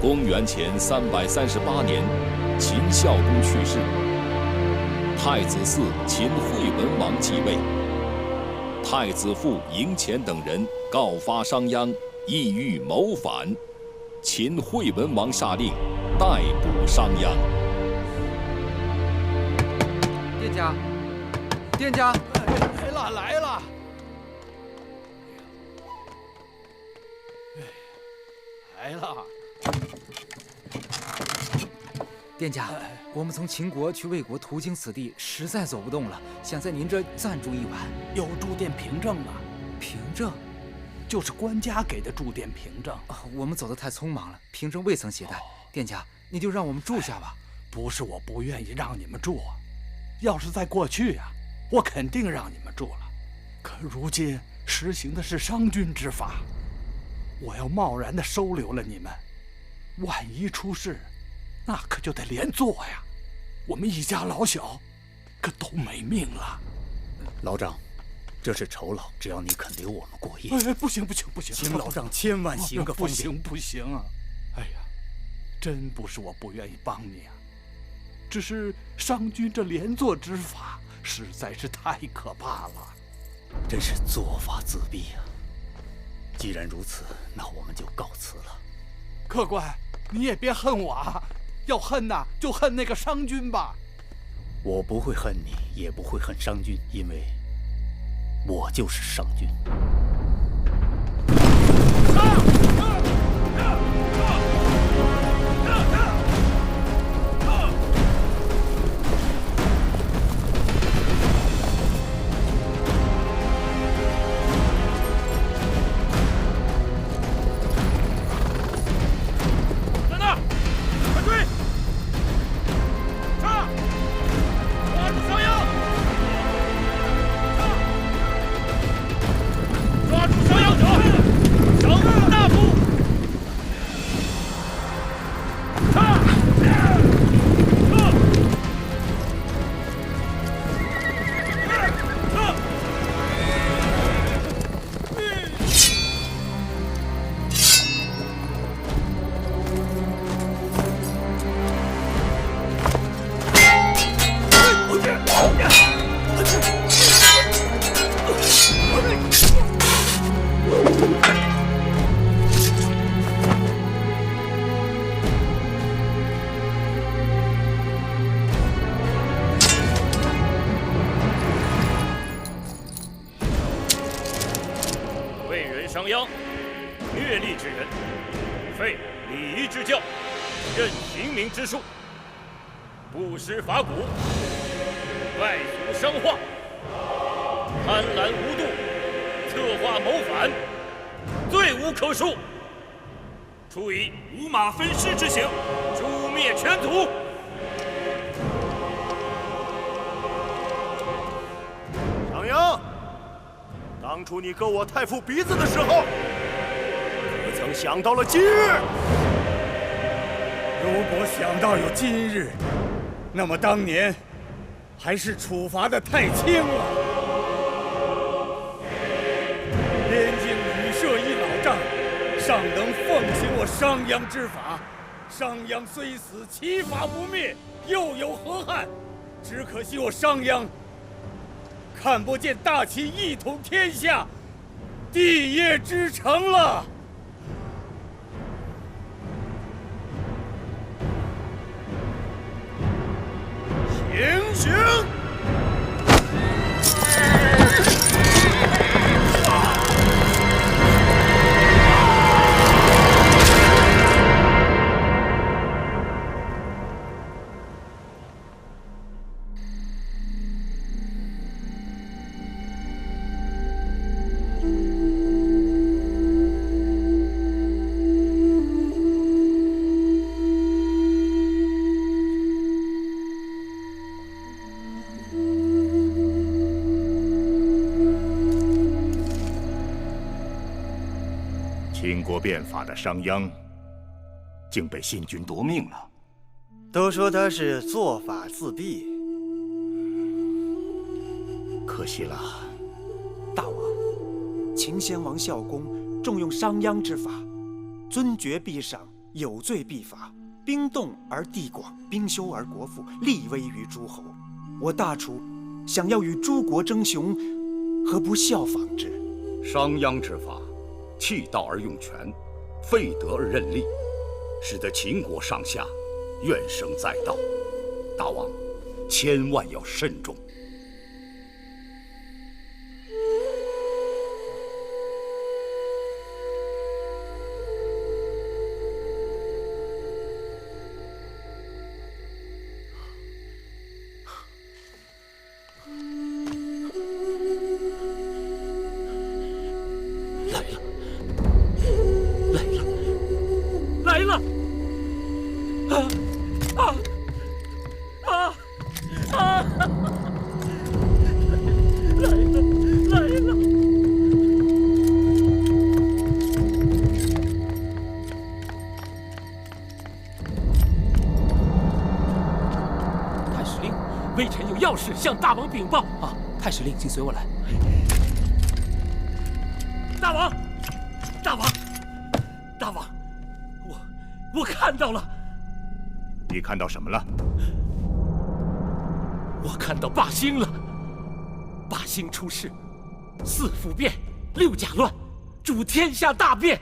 公元前338年，秦孝公去世，太子嗣秦惠文王继位。太子父嬴虔等人告发商鞅，意欲谋反。秦惠文王下令逮捕商鞅。店家，店家，来了！来了！店家，我们从秦国去魏国，途经此地，实在走不动了，想在您这暂住一晚。有住店凭证吗？凭证？就是官家给的住店凭证。我们走得太匆忙了，凭证未曾携带。店家，你就让我们住下吧。不是我不愿意让你们住啊，要是在过去呀，我肯定让你们住了。可如今实行的是商君之法，我要贸然地收留了你们，万一出事，那可就得连坐呀。我们一家老小可都没命了。老丈，这是酬劳，只要你肯留我们过夜。不行，请老丈千万行个方便。不行啊！哎呀，真不是我不愿意帮你啊，只是商君这连坐之法实在是太可怕了，真是做法自毙啊！既然如此，那我们就告辞了。客官，你也别恨我啊，要恨呐，就恨那个商君吧。我不会恨你，也不会恨商君，因为我就是商君。商鞅，略吏之人，废礼仪之教，任刑名之术，不施法古，外族商化，贪婪无度，策划谋反，罪无可恕，处以五马分尸之刑，诛灭全族。商鞅，当初你割我太傅鼻子的时候，可曾想到了今日？如果想到有今日，那么当年还是处罚的太轻了。边境旅社一老丈，尚能奉行我商鞅之法。商鞅虽死，其法不灭，又有何憾？只可惜我商鞅看不见大齐一统天下，帝业之成了。行刑！秦国变法的商鞅，竟被信君夺命了。都说他是做法自毙，可惜了。大王，秦先王孝公重用商鞅之法，尊爵必赏，有罪必罚，兵动而地广，兵修而国富，立威于诸侯。我大楚想要与诸国争雄，何不效仿之？商鞅之法，弃道而用权，废德而任利，使得秦国上下怨声载道。大王，千万要慎重。微臣有要事向大王禀报。啊，太史令，请随我来。大王，大王，大王，我看到了。你看到什么了？我看到霸兴了。霸兴出事，4府变，6甲乱，主天下大变。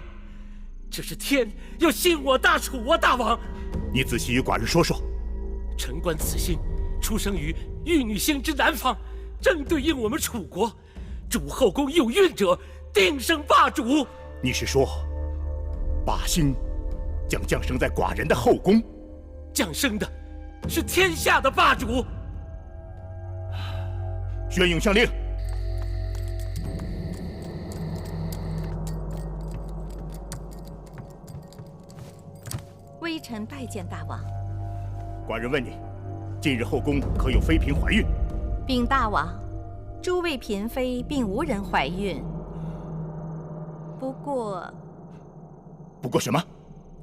这是天要兴我大楚啊！大王，你仔细与寡人说说。臣观此星出生于玉女星之南方，正对应我们楚国。主后宫有孕者，定生霸主。你是说，霸兴将降生在寡人的后宫？降生的是天下的霸主。宣勇相令。微臣拜见大王。寡人问你，近日后宫可有妃嫔怀孕？禀大王，诸位嫔妃并无人怀孕。不过什么？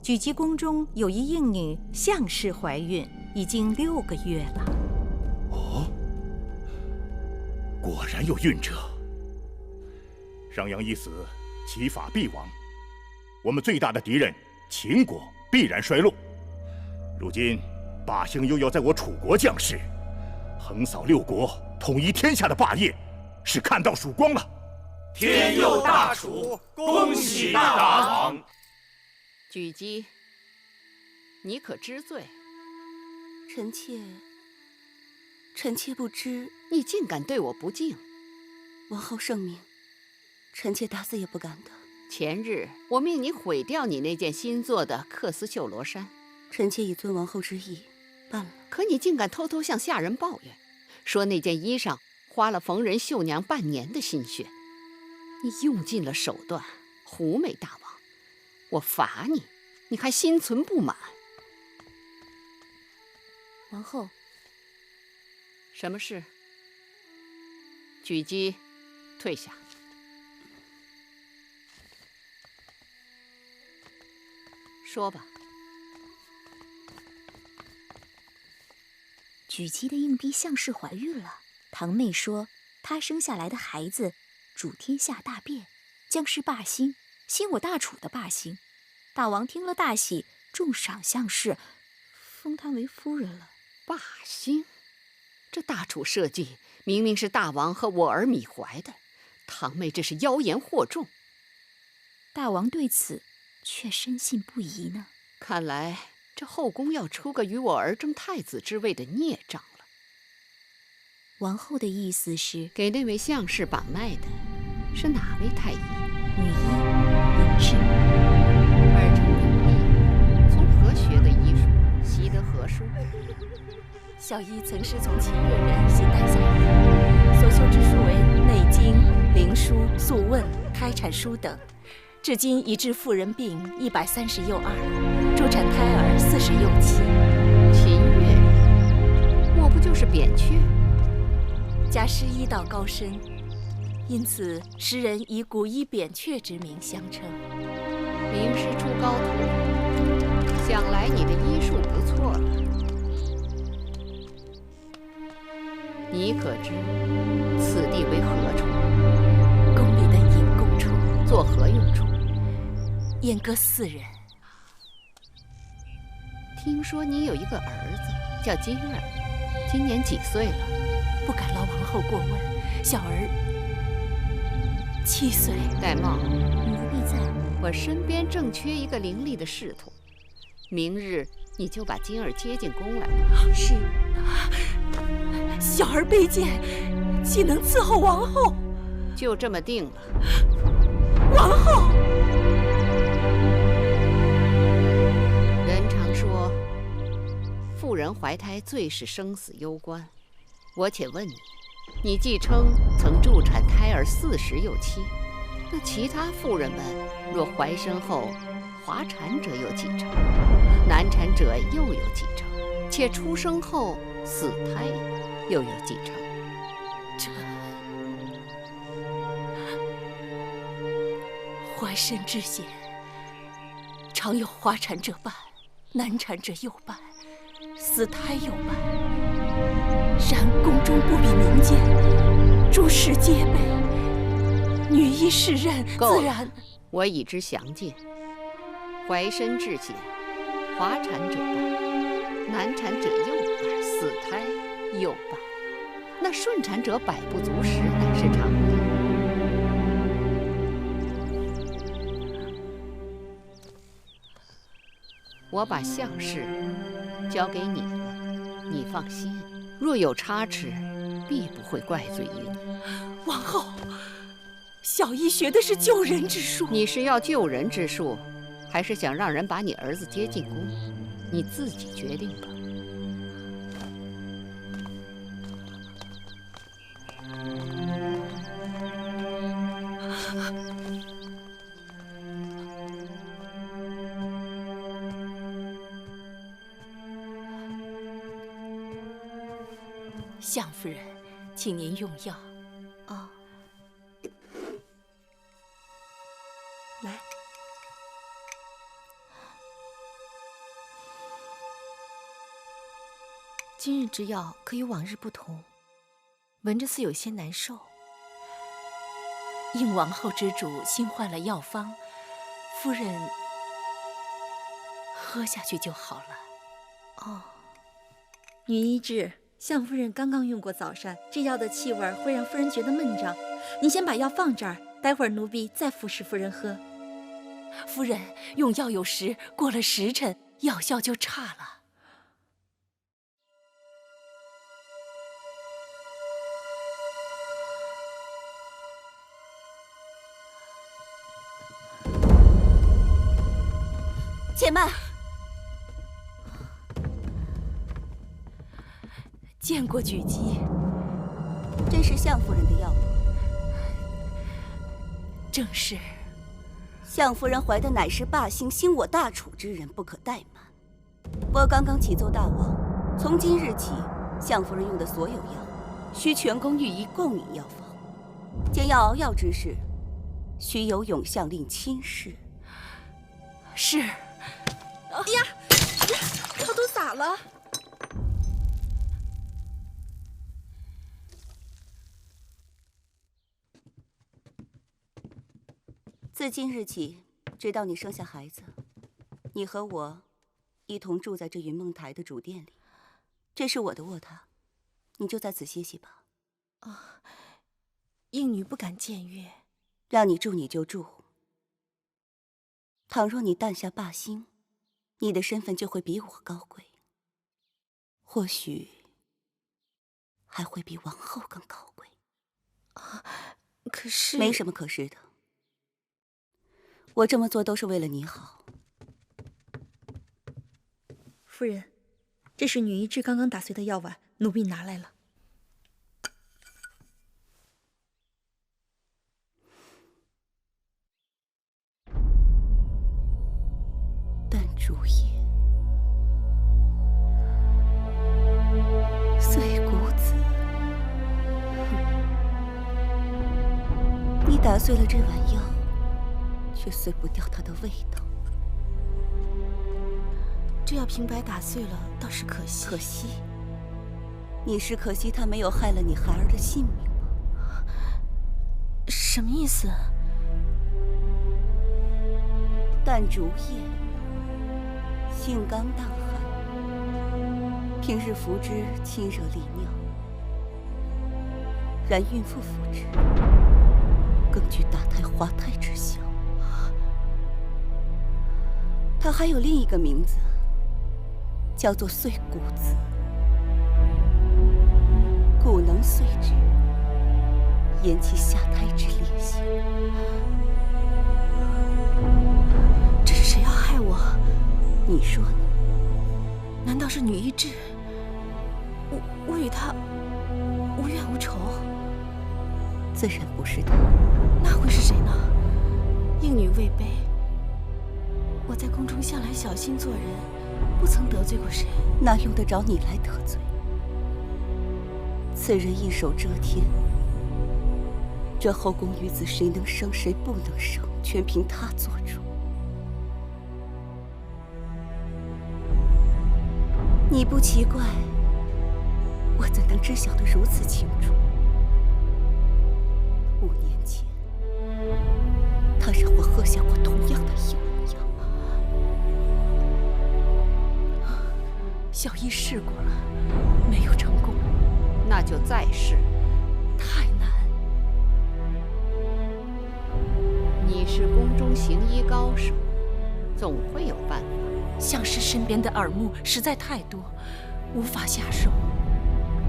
举基宫中有一应女项氏怀孕，已经6个月了。哦，果然有孕者。商鞅一死，齐法必亡，我们最大的敌人秦国必然衰落。如今霸兴又要在我楚国降世，横扫6国，统一天下的霸业，是看到曙光了。天佑大楚，恭喜大王！举基，你可知罪？臣妾不知。你竟敢对我不敬！王后圣明，臣妾打死也不敢的。前日我命你毁掉你那件新做的缂丝绣罗衫，臣妾已遵王后之意办了。可你竟敢偷偷向下人抱怨，说那件衣裳花了逢人绣娘半年的心血，你用尽了手段，胡美大王，我罚你，你还心存不满。王后，什么事？举基，退下。说吧。举基的硬婢项氏怀孕了，堂妹说她生下来的孩子主天下大变，将是霸兴，兴我大楚的霸兴。大王听了大喜，重赏项氏，封她为夫人了。霸兴，这大楚社稷明明是大王和我儿米怀的，堂妹这是妖言惑众。大王对此却深信不疑呢。看来这后宫要出个与我儿争太子之位的孽障了。王后的意思是，给那位项氏把脉的是哪位太医？女医林氏。儿臣女医从何学的医术，习得何书？小医曾师从秦越人邢代下医，所修之书为《内经》《灵书》《素问》《开产书》等。至今已治妇人病130又2，助产胎儿40又7。秦越人，莫不就是扁鹊？家师医道高深，因此时人以古医扁鹊之名相称。名师出高徒，想来你的医术不错了。你可知此地为何处？宫里的隐宫处。作何用处？阉割4人。听说你有一个儿子叫金儿，今年几岁了？不敢劳王后过问，小儿7岁。戴帽，奴婢在。我身边正缺一个伶俐的侍童，明日你就把金儿接进宫来吧。是。小儿卑贱，岂能伺候王后？就这么定了。王后。人常说，妇人怀胎最是生死攸关。我且问你，你既称曾助产胎儿40有7，那其他妇人们若怀身后滑产者有几成？难产者又有几成？且出生后死胎又有几成？这怀身之险，常有滑产者半，难产者又半，死胎又半。然宫中不比民间，诸事皆备，女医世任自然。我已知详尽。怀身之险，滑产者半，难产者又半，死胎又半。那顺产者百不足10乃是常理。我把项事交给你了，你放心，若有差池，必不会怪罪于你。王后，小医学的是救人之术。你是要救人之术，还是想让人把你儿子接进宫？你自己决定吧。项夫人，请您用药。哦，来。今日之药可与往日不同，闻着似有些难受。应王后之嘱，新换了药方，夫人喝下去就好了。哦，女医治。项夫人刚刚用过早膳，这药的气味会让夫人觉得闷胀。你先把药放这儿，待会儿奴婢再服侍夫人喝。夫人用药有时过了时辰，药效就差了。且慢。见过举姬，这是项夫人的药吗？正是。项夫人怀的乃是霸兴兴我大楚之人，不可怠慢。我刚刚启奏大王，从今日起，项夫人用的所有药，需全宫御医共饮药方。见要熬药之事，须由永相令亲示。是。哎呀，药都洒了。自今日起，直到你生下孩子，你和我一同住在这云梦台的主殿里。这是我的卧榻，你就在此歇息吧。啊，应女不敢僭越。让你住你就住。倘若你诞下霸兴，你的身份就会比我高贵，或许还会比王后更高贵。啊，可是……没什么可是的。我这么做都是为了你好。夫人，这是女医治刚刚打碎的药丸，奴婢拿来了。淡竹叶，碎骨子。你打碎了这碗药，却碎不掉它的味道。这药平白打碎了，倒是可惜。可惜？你是可惜它没有害了你孩儿的性命吗？什么意思？淡竹叶，性刚荡寒，平日服之亲热利尿，然孕妇服之更具打胎滑胎之效。它还有另一个名字，叫做碎骨子，骨能碎之，延其下胎之烈性。这是谁要害我？你说呢？难道是女医治？我与她无怨无仇。自然不是她。那会是谁呢？应女未卑，我在宫中向来小心做人，不曾得罪过谁。哪用得着你来得罪？此人一手遮天，这后宫女子谁能生谁不能生，全凭他做主。你不奇怪，我怎能知晓得如此清楚？5年前，他让我喝下过同样的一碗药。小医试过了，没有成功。那就再试。太难。你是宫中行医高手，总会有办法。相师身边的耳目实在太多，无法下手。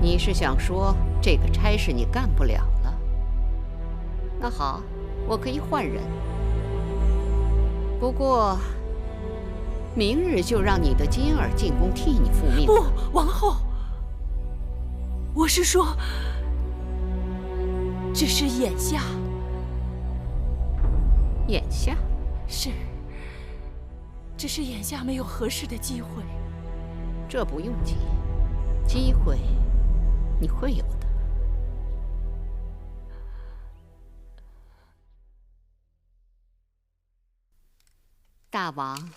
你是想说这个差事你干不了了？那好，我可以换人。不过，明日就让你的金儿进宫替你复命。不，王后，我是说，只是眼下。眼下？是。只是眼下没有合适的机会。这不用急，机会你会有的。大王，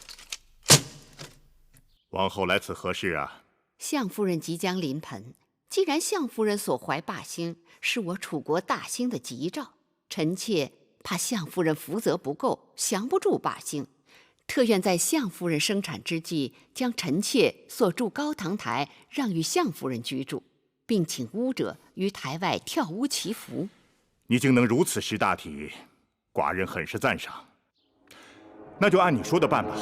王后来此何事啊？相夫人即将临盆，既然相夫人所怀霸星是我楚国大兴的吉兆，臣妾怕相夫人福泽不够，降不住霸星。特愿在相夫人生产之际，将臣妾所筑高堂台让与相夫人居住，并请巫者于台外跳巫祈福。你竟能如此识大体，寡人很是赞赏。那就按你说的办吧。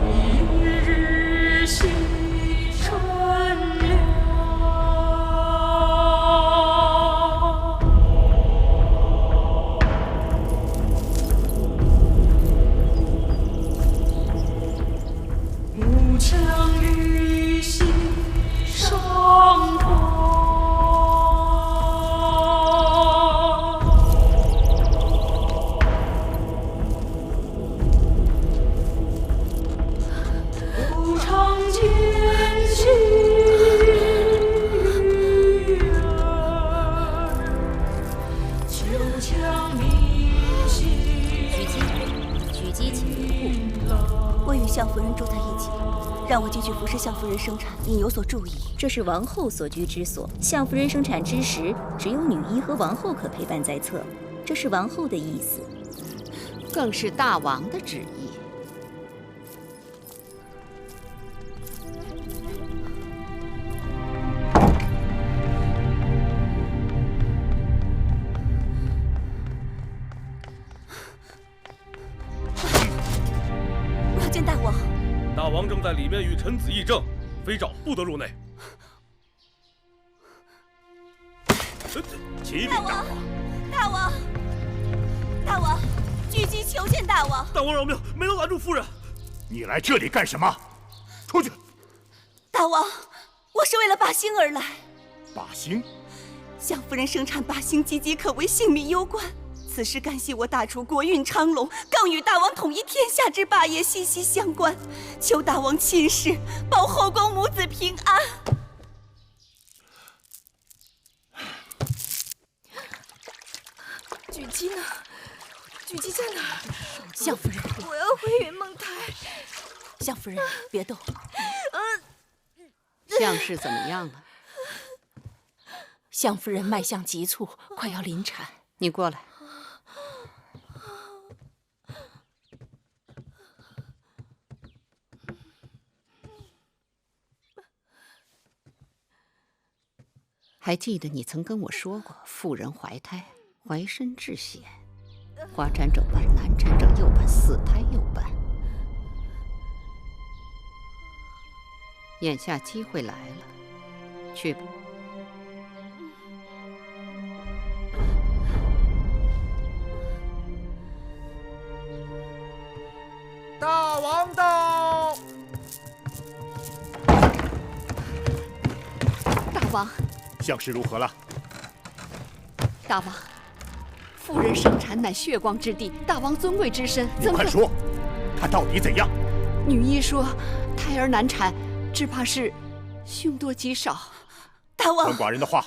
一日西川了，木墙雨心上头。相夫人住在一起，让我进去服侍相夫人生产，应有所注意。这是王后所居之所，相夫人生产之时，只有女医和王后可陪伴在侧，这是王后的意思，更是大王的旨意。大王正在里面与臣子议政，非召不得入内。启禀大王，大王，大王，狙击求见大王。大王饶命，没能拦住夫人。你来这里干什么？出去！大王，我是为了霸星而来。霸星？相夫人生产霸星，岌岌可危，性命攸关。此事干系我大楚国运昌隆，更与大王统一天下之霸业息息相关，求大王亲事，保后宫母子平安。狙击呢？狙击在哪儿？相夫人，我要回云梦台。相夫人，别动。相氏怎么样了？相夫人脉象急促，快要临产。你过来。还记得你曾跟我说过，妇人怀胎，怀身致险，花产者办，难产者又办，死胎又办。眼下机会来了，去吧。大王到！大王，相事如何了？大王，妇人生产乃血光之地，大王尊贵之身，你快说，他到底怎样？女医说，胎儿难产，只怕是凶多吉少。大王，听寡人的话，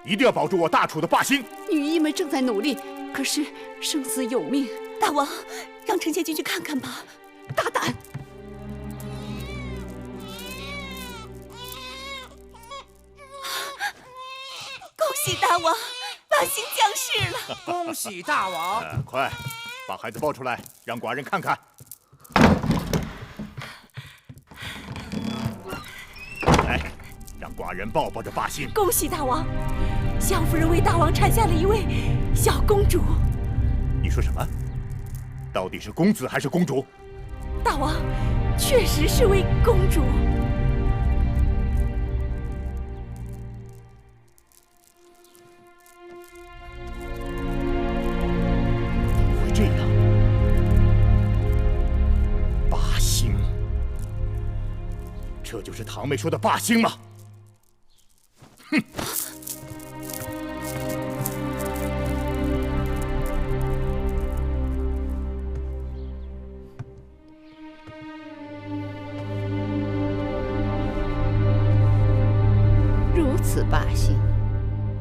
一定要保住我大楚的霸心。女医们正在努力，可是生死有命。大王，让臣妾进去看看吧。大胆！恭喜大王，霸星降世了！恭喜大王！快，把孩子抱出来，让寡人看看。来，让寡人抱抱着霸星。恭喜大王，相夫人为大王产下了一位小公主。你说什么？到底是公子还是公主？大王，确实是位公主。怎么会这样？霸星，这就是堂妹说的霸星吗？哼！此霸星，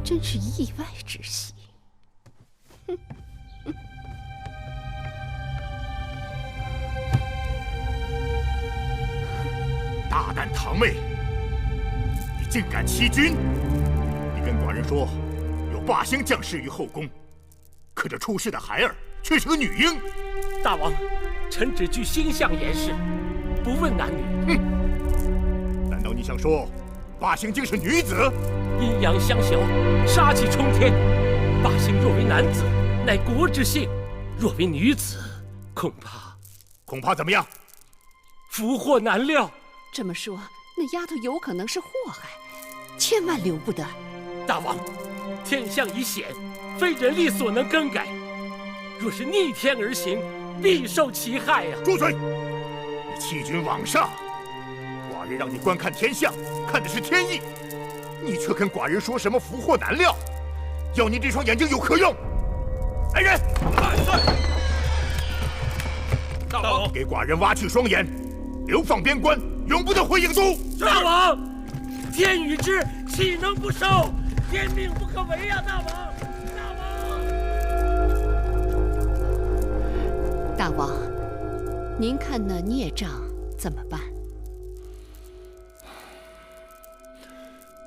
真是意外之喜。大胆堂妹，你竟敢欺君！你跟寡人说有霸星降世于后宫，可这出世的孩儿却是个女婴。大王，臣只据星象言事，不问男女。哼！难道你想说？霸星竟是女子，阴阳相消，杀气冲天。霸星若为男子，乃国之幸；若为女子，恐怕怎么样？福祸难料。这么说，那丫头有可能是祸害，千万留不得。大王，天象已显，非人力所能更改。若是逆天而行，必受其害呀！住嘴！你欺君罔上。寡人让你观看天象，看的是天意，你却跟寡人说什么福祸难料，要你这双眼睛有何用？来人！大王，给寡人挖去双眼，流放边关，永不得回郢都。大王，天与之，岂能不受？天命不可违呀！大王，大王，您看那孽障怎么办？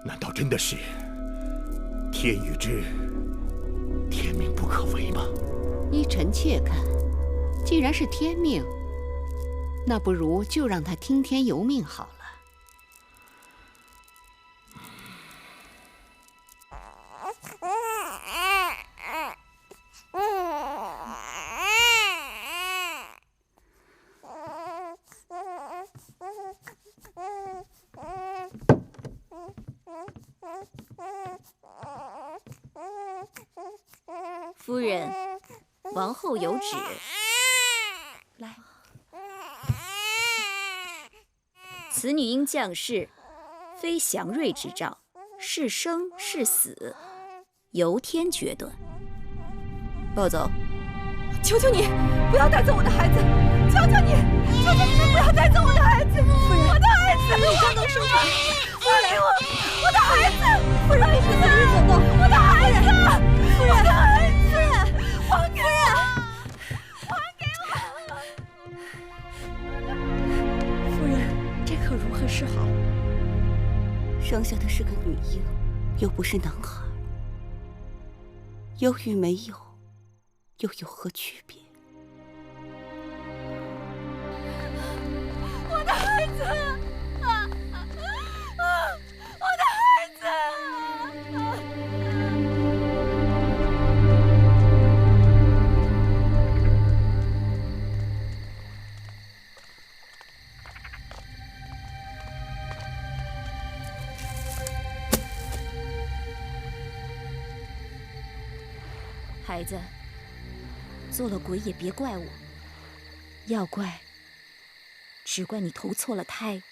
难道真的是天与之，天命不可违吗？依臣妾看，既然是天命，那不如就让他听天由命好了。夫人，王后有旨。来，此女婴降世，非祥瑞之兆，是生是死，由天决断。抱走。求求你，不要带走我的孩子！求求你，求求你们不要带走我的孩子！我的孩子，你刚刚生产，放开我的孩子！夫人，不可随意走动。我的孩子，夫人，我的孩子，夫人，还给我！还给我！夫人，这可如何是好？生下的是个女婴，又不是男孩，有与没有，又有何区别？我的孩子，我的孩子！孩子，做了鬼也别怪我，要怪，只怪你投错了胎。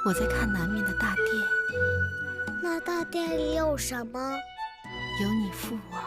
我在看南面的大殿，那大殿里有什么？有你父王。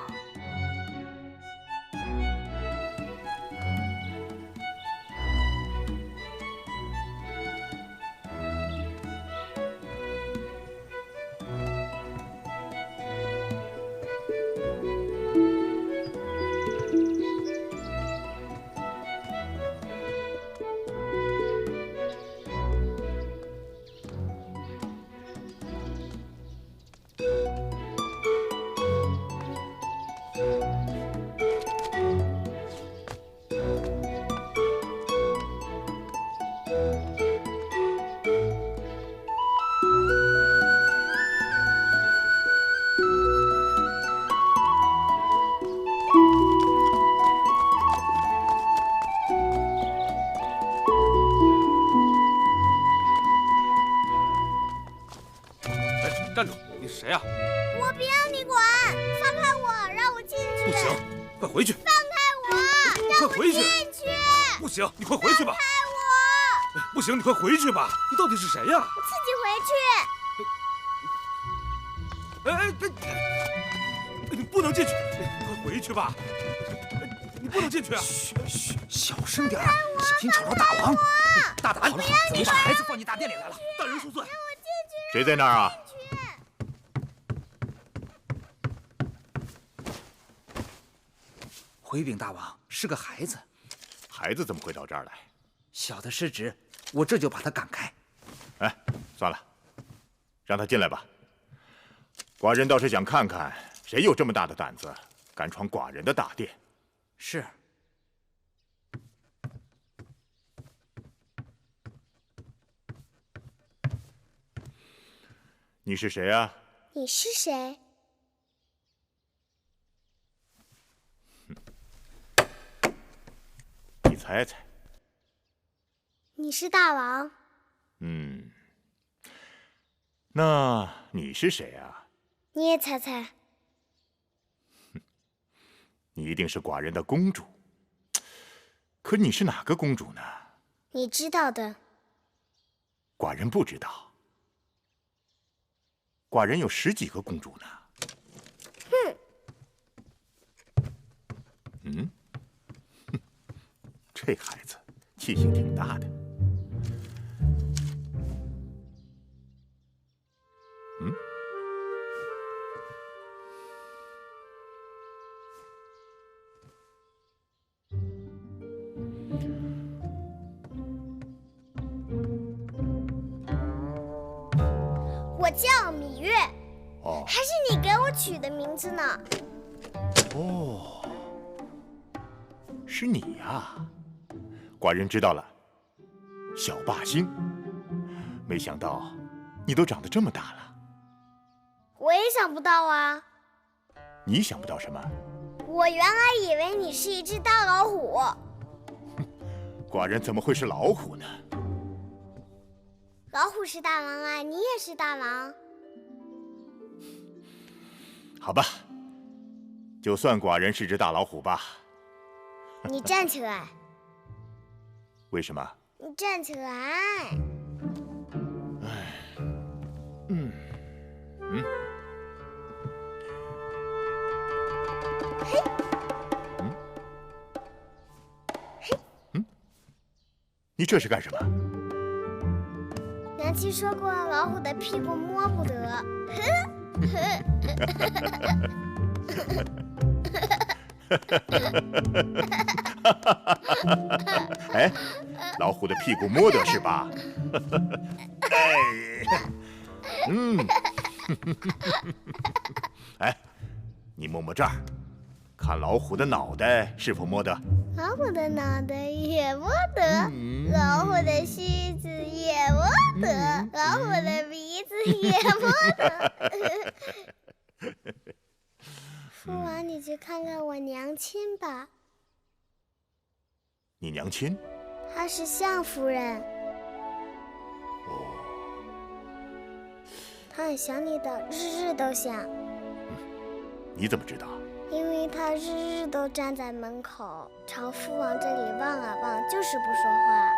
站住！你是谁呀？我不要你管，放开我，让我进去。不行，快回去！放开我，让我回去！进去！不行，你快回去吧！放开我！不行，你快回去吧！你到底是谁呀？我自己回去。你不能进去！快回去吧！你不能进去啊！嘘，小声点，小心吵着大王。大胆！好了，怎么把孩子放进大殿里来了？大人恕罪。谁在那儿啊？回禀大王，是个孩子。孩子怎么会到这儿来？小的失职，我这就把他赶开。哎，算了，让他进来吧。寡人倒是想看看，谁有这么大的胆子，敢闯寡人的大殿。是。你是谁啊？你是谁？你猜猜。你是大王。嗯，那你是谁啊？你也猜猜。你一定是寡人的公主。可你是哪个公主呢？你知道的。寡人不知道。寡人有10几个公主呢。哼。嗯，哼，这孩子气性挺大的。嗯。我叫芈月。哦。还是你给我取的名字呢。哦，是你呀！寡人知道了，小霸星。没想到你都长得这么大了。我也想不到啊。你想不到什么？我原来以为你是一只大老虎。寡人怎么会是老虎呢？老虎是大王啊，你也是大王。好吧，就算寡人是只大老虎吧。你站起来。为什么？你站起来。哎，嗯。嘿。嘿。你这是干什么？娘亲说过，老虎的屁股摸不得。哎，老虎的屁股摸得是吧？哎，哎，你摸摸这儿，看老虎的脑袋是否摸得？老虎的脑袋也摸得，老虎的须子也摸得，老虎的鼻子也摸得。父王，你去看看我娘亲吧。你娘亲？她是相夫人。哦。她很想你的，日日都想。你怎么知道？因为她日日都站在门口，朝父王这里望啊望，就是不说话。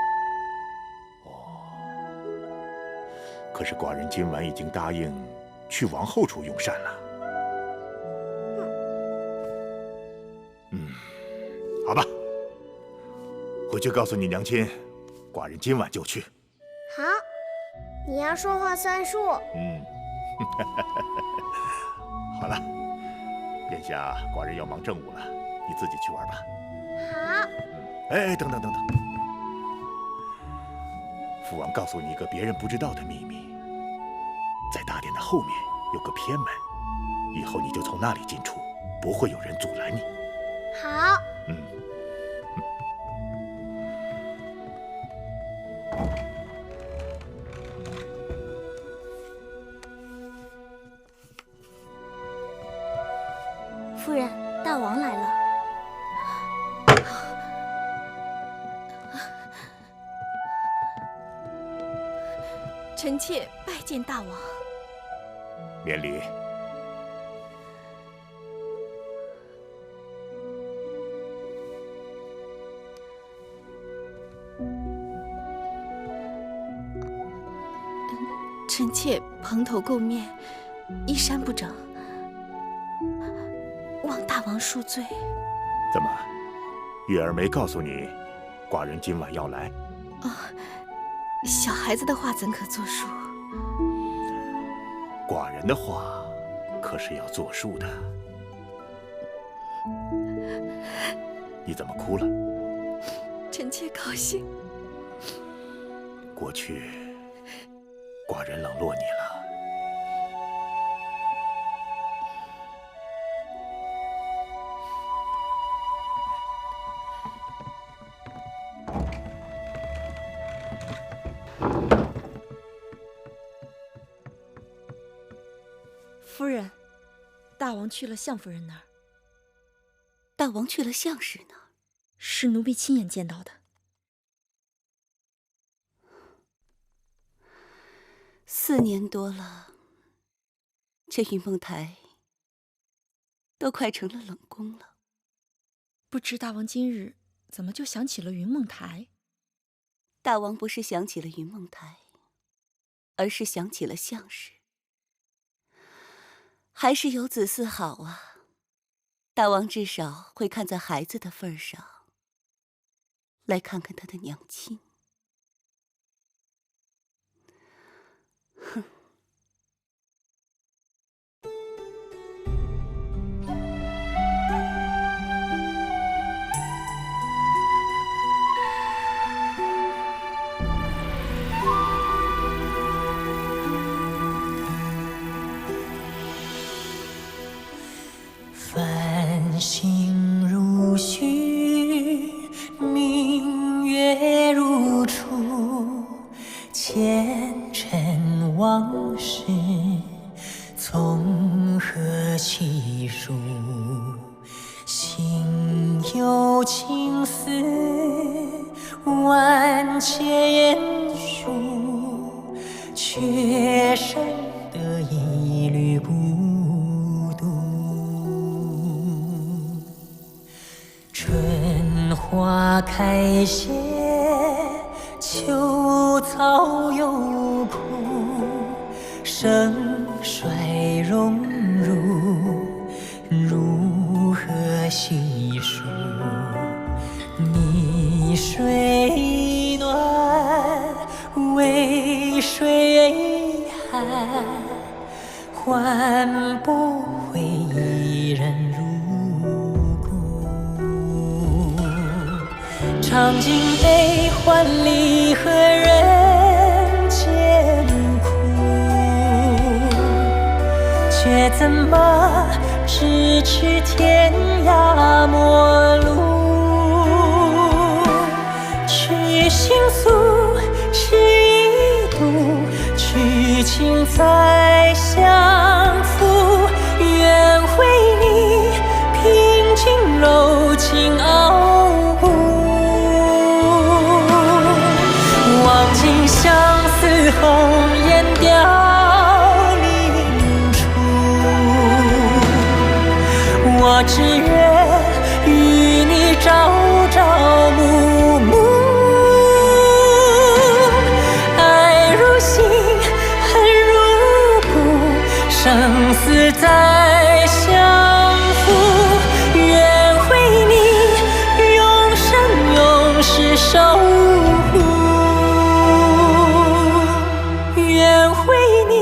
可是寡人今晚已经答应去王后处用膳了。好吧，回去告诉你娘亲，寡人今晚就去。好，你要说话算数。好了，眼下寡人要忙政务了，你自己去玩吧。好。哎，等等等等，父王告诉你一个别人不知道的秘密，在大殿的后面有个偏门，以后你就从那里进出，不会有人阻拦你。好。夫人，大王来了。臣妾拜见大王。免礼。臣妾蓬头垢面，衣衫不整，望大王恕罪。怎么，月儿没告诉你，寡人今晚要来？小孩子的话怎可作数？寡人的话可是要作数的。你怎么哭了？臣妾高兴。过去，寡人冷落你了。夫人，大王去了相夫人那儿。大王去了相氏那儿？是奴婢亲眼见到的。4年多了，这云梦台都快成了冷宫了。不知大王今日怎么就想起了云梦台？大王不是想起了云梦台，而是想起了相氏。还是有子嗣好啊，大王至少会看在孩子的份上，来看看他的娘亲。哼。繁星如许，明月如初，前尘往事从何起数？心有情丝万千言书，却生得一缕孤独。春花开谢，秋草又枯，盛衰荣辱，如何细数？泥水暖，渭水寒，换不回一人如故。尝尽悲欢离合人间苦，却怎么咫尺天涯陌路？去心诉，是一度，去情再相负。愿为你平静柔情傲骨，望尽相思红颜凋零处。我只愿与你朝朝暮暮，爱如星，恨如骨，生死再相负。愿为你永生永世守护，愿为你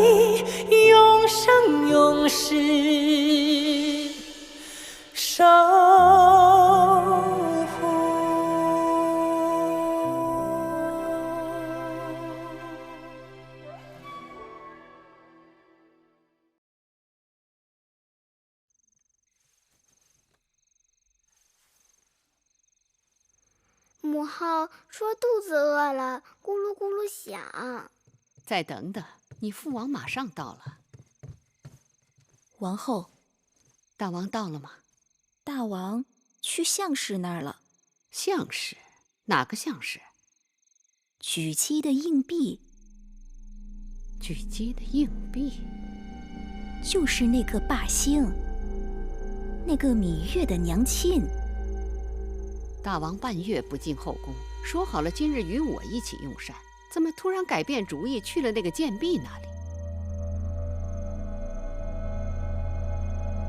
永生永世守护。母后说肚子饿了，咕噜咕噜响。再等等，你父王马上到了。王后，大王到了吗？大王去相氏那儿了。相氏？哪个相氏？举鸡的硬币。举鸡的硬币？就是那个霸星，那个芈月的娘亲。大王半月不进后宫，说好了今日与我一起用膳，怎么突然改变主意，去了那个贱婢那里？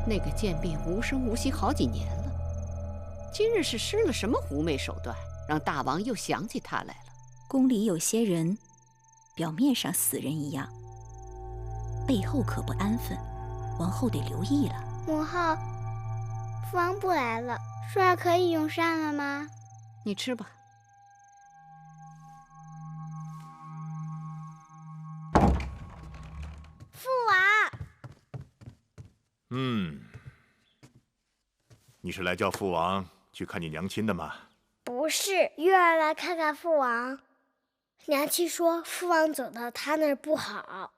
那个贱婢无声无息好几年了，今日是施了什么狐媚手段，让大王又想起她来了？宫里有些人，表面上死人一样，背后可不安分，王后得留意了。母后，父王不来了，舒儿可以用膳了吗？你吃吧。父王。你是来叫父王去看你娘亲的吗？不是，月儿来看看父王。娘亲说父王走到她那儿不好。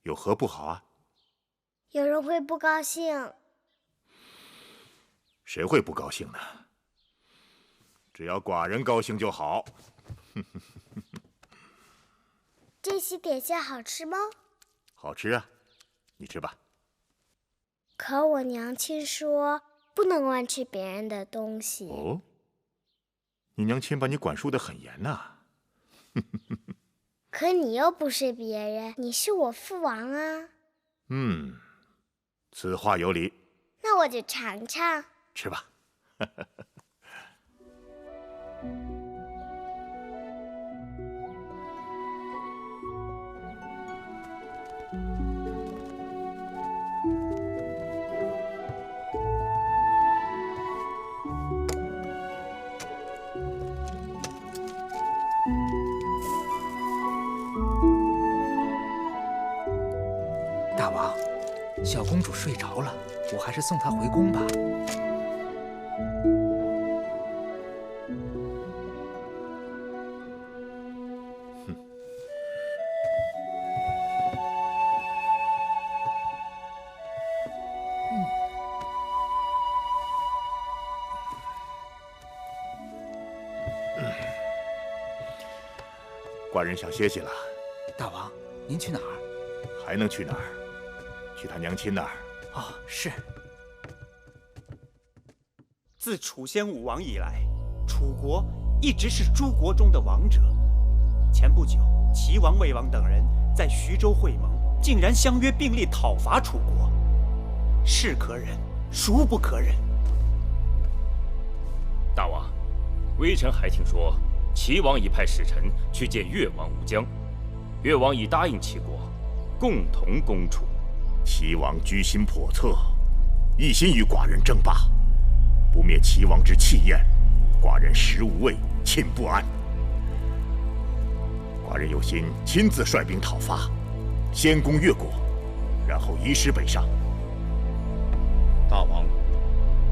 有何不好啊？有人会不高兴。谁会不高兴呢？只要寡人高兴就好。这些点心好吃吗？好吃啊，你吃吧。可我娘亲说不能乱吃别人的东西。哦，你娘亲把你管束得很严呐。可你又不是别人，你是我父王啊。此话有理。那我就尝尝。吃吧。大王，小公主睡着了，我还是送她回宫吧。寡人想歇息了。大王，您去哪儿？还能去哪儿？去他娘亲那儿。哦，是。自楚宣武王以来，楚国一直是诸国中的王者。前不久，齐王、魏王等人在徐州会盟，竟然相约并力讨伐楚国，是可忍，孰不可忍？大王，微臣还听说，齐王已派使臣去见越王吴江，越王已答应齐国共同攻楚。齐王居心叵测，一心与寡人争霸，不灭齐王之气焰，寡人食无味，寝不安。寡人有心亲自率兵讨伐，先攻越国，然后移师北上。大王，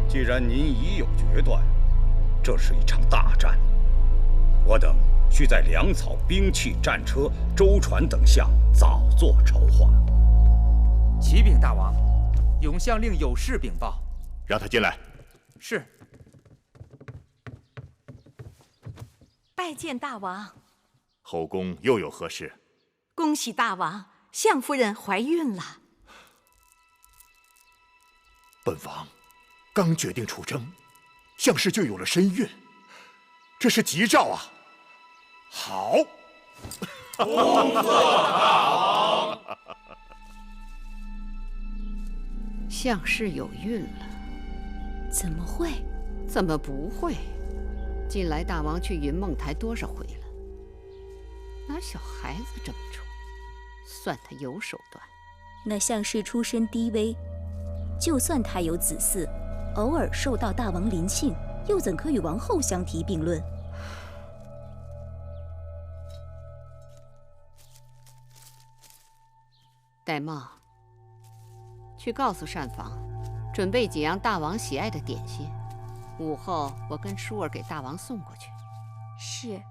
既然您已有决断，这是一场大战，我等需在粮草、兵器、战车、舟船等项早作筹划。启禀大王，永相令有事禀报。让他进来。是。拜见大王。后宫又有何事？恭喜大王，相夫人怀孕了。本王刚决定出征，相氏就有了身孕，这是吉兆啊！好，恭贺大王。相氏有孕了？怎么会？怎么不会？近来大王去云梦台多少回了？拿小孩子这么宠，算他有手段。那相氏出身低微，就算他有子嗣，偶尔受到大王临幸，又怎可与王后相提并论？戴瑁，去告诉膳房，准备几样大王喜爱的点心，午后我跟舒儿给大王送过去。是。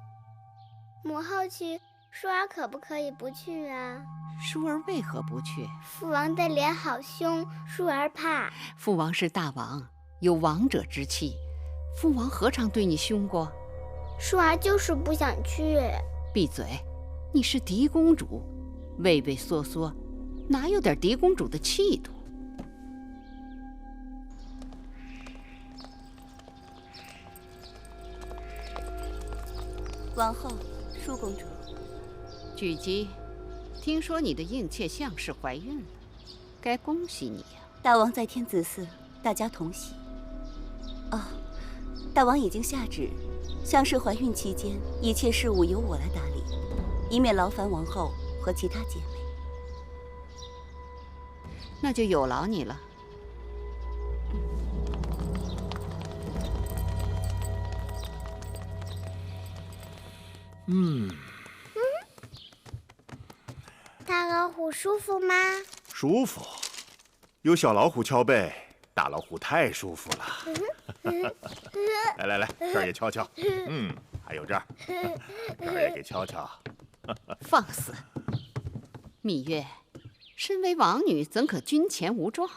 母后去，舒儿可不可以不去啊？舒儿为何不去？父王的脸好凶，舒儿怕。父王是大王，有王者之气，父王何尝对你凶过？舒儿就是不想去。闭嘴！你是嫡公主，畏畏缩缩，哪有点狄公主的气度？王后，舒公主，举姬，听说你的应妾项氏怀孕了，该恭喜你呀！大王在天子嗣，大家同喜。哦，大王已经下旨，项氏怀孕期间，一切事务由我来打理，以免劳烦王后和其他姐妹。那就有劳你了。大老虎舒服吗？舒服，有小老虎敲背，大老虎太舒服了。来来来，这儿也敲敲。还有这儿，这儿也给敲敲。放肆！芈月，身为王女，怎可军前无状？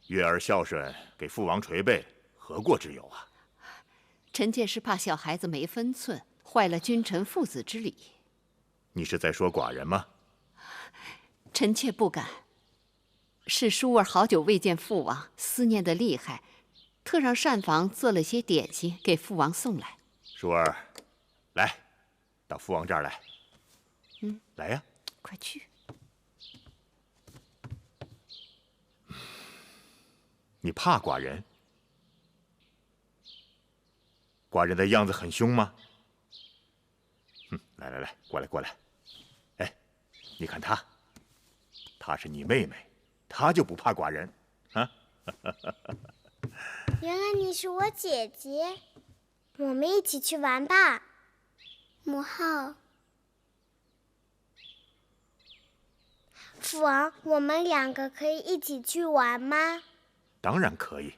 月儿孝顺，给父王捶背，何过之有啊？臣妾是怕小孩子没分寸，坏了君臣父子之礼。你是在说寡人吗？臣妾不敢。是舒儿好久未见父王，思念的厉害，特让膳房做了些点心给父王送来。舒儿，来，到父王这儿来。来呀，快去。你怕寡人？寡人的样子很凶吗？来来来，过来过来。哎，你看她，她是你妹妹，她就不怕寡人啊？原来你是我姐姐，我们一起去玩吧。母后，父王，我们两个可以一起去玩吗？当然可以，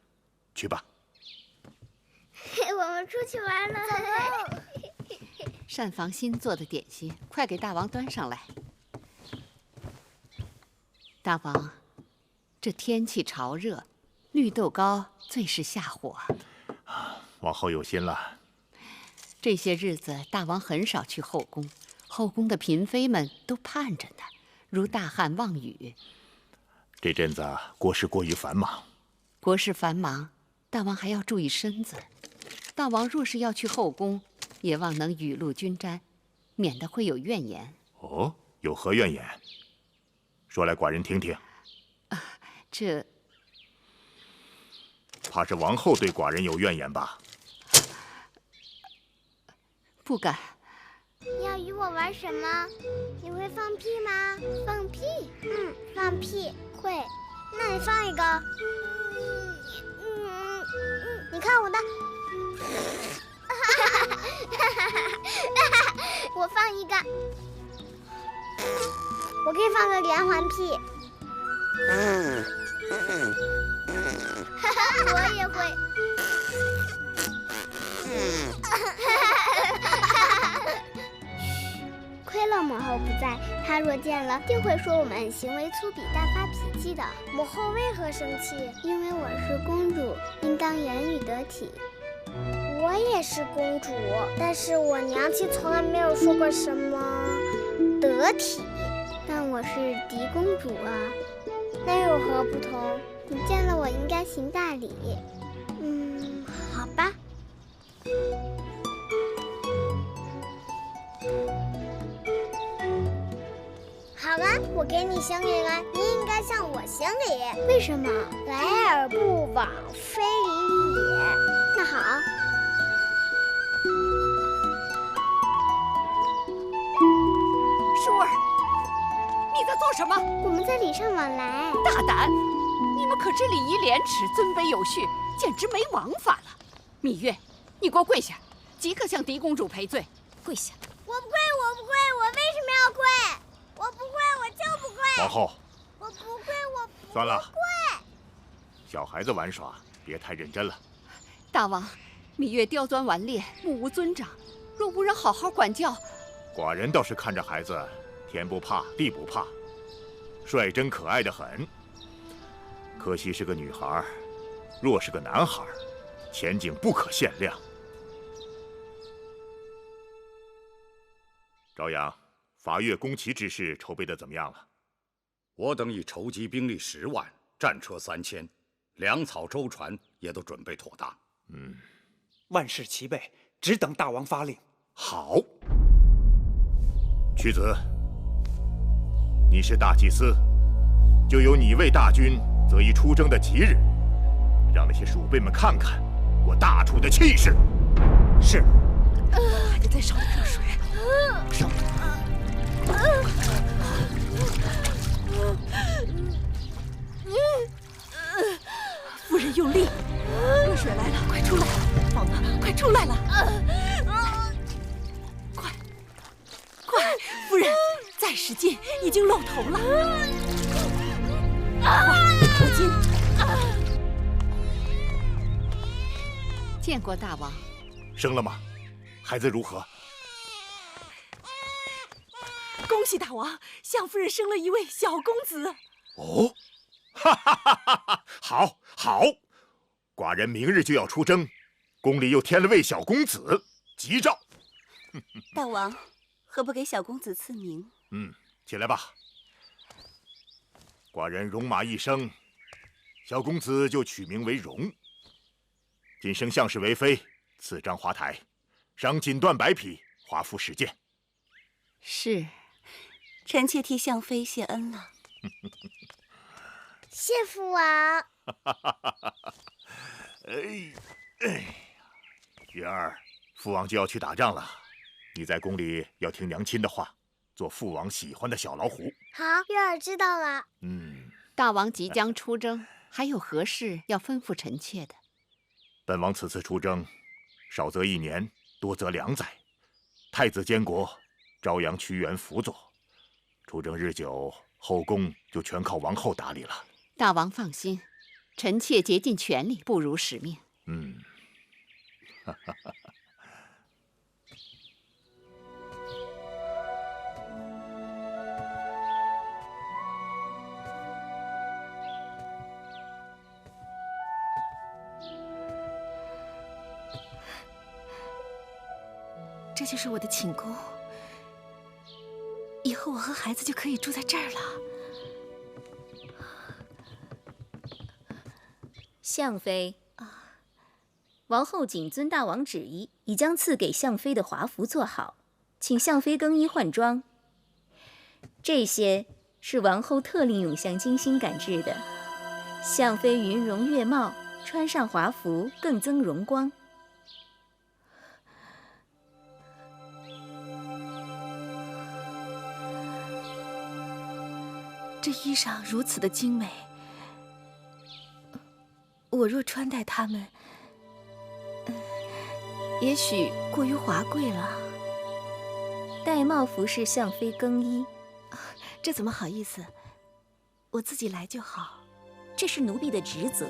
去吧。我们出去玩了。膳房新做的点心，快给大王端上来。大王，这天气潮热，绿豆糕最是下火。王后有心了。这些日子，大王很少去后宫，后宫的嫔妃们都盼着呢，如大汉望雨。这阵子国事过于繁忙。国事繁忙，大王还要注意身子。大王若是要去后宫，也望能雨露均沾，免得会有怨言。哦，有何怨言？说来，寡人听听。这怕是王后对寡人有怨言吧？不敢。你要与我玩什么？你会放屁吗？放屁？放屁会。那你放一个。你看我的。我放一个。我可以放个连环屁。我也会。亏了母后不在，她若见了，定会说我们行为粗鄙、大发脾气的。母后为何生气？因为我是公主，应当言语得体。我也是公主，但是我娘亲从来没有说过什么得体。但我是嫡公主啊，那有何不同？你见了我应该行大礼。好吧。好了，我给你行礼了，你应该向我行礼。为什么？来而不往非礼也。那好。舒儿，你在做什么？我们在礼尚往来。大胆！你们可知礼仪廉耻，尊卑有序，简直没王法了。芈月，你给我跪下，即刻向嫡公主赔罪。跪下！我不跪，我不跪，我为什么要跪？我不跪，我就不跪。王后，我不跪，我不算了，跪。小孩子玩耍，别太认真了。大王，芈月刁钻顽劣，目无尊长，若无人好好管教，寡人倒是看着孩子，天不怕地不怕，率真可爱的很。可惜是个女孩，若是个男孩，前景不可限量。朝阳，法月宫旗之事筹备的怎么样了？我等已筹集兵力10万，战车3000，粮草舟船也都准备妥当。万事齐备，只等大王发令。好。屈子，你是大祭司，就由你为大军择一出征的吉日，让那些鼠辈们看看我大楚的气势。是。还得再烧点热水。烧。夫人用力，热水来了，快出来！放那儿，快出来了！快，夫人，再使劲，已经露头了。快，头巾。见过大王。生了吗？孩子如何？恭喜大王，相夫人生了一位小公子。哦，哈哈哈哈！好，好，寡人明日就要出征，宫里又添了位小公子，吉兆。大王，何不给小公子赐名？起来吧。寡人戎马一生，小公子就取名为荣。今升相士为妃，赐章华台，赏锦缎100匹，华服10件。是。臣妾替相妃谢恩了。谢父王。月儿，父王就要去打仗了，你在宫里要听娘亲的话，做父王喜欢的小老虎。好，月儿知道了。大王即将出征，还有何事要吩咐臣妾的？本王此次出征，少则1年，多则2载。太子监国，朝阳屈原辅佐。出征日久，后宫就全靠王后打理了。大王放心，臣妾竭尽全力，不辱使命。这就是我的寝宫，以后我和孩子就可以住在这儿了。相妃，王后谨遵大王旨意，已将赐给相妃的华服做好，请相妃更衣换装。这些是王后特令永祥精心赶制的，相妃云容月貌，穿上华服更增荣光。这衣裳如此的精美，我若穿戴它们，也许过于华贵了。戴帽服侍相妃更衣，这怎么好意思？我自己来就好。这是奴婢的职责。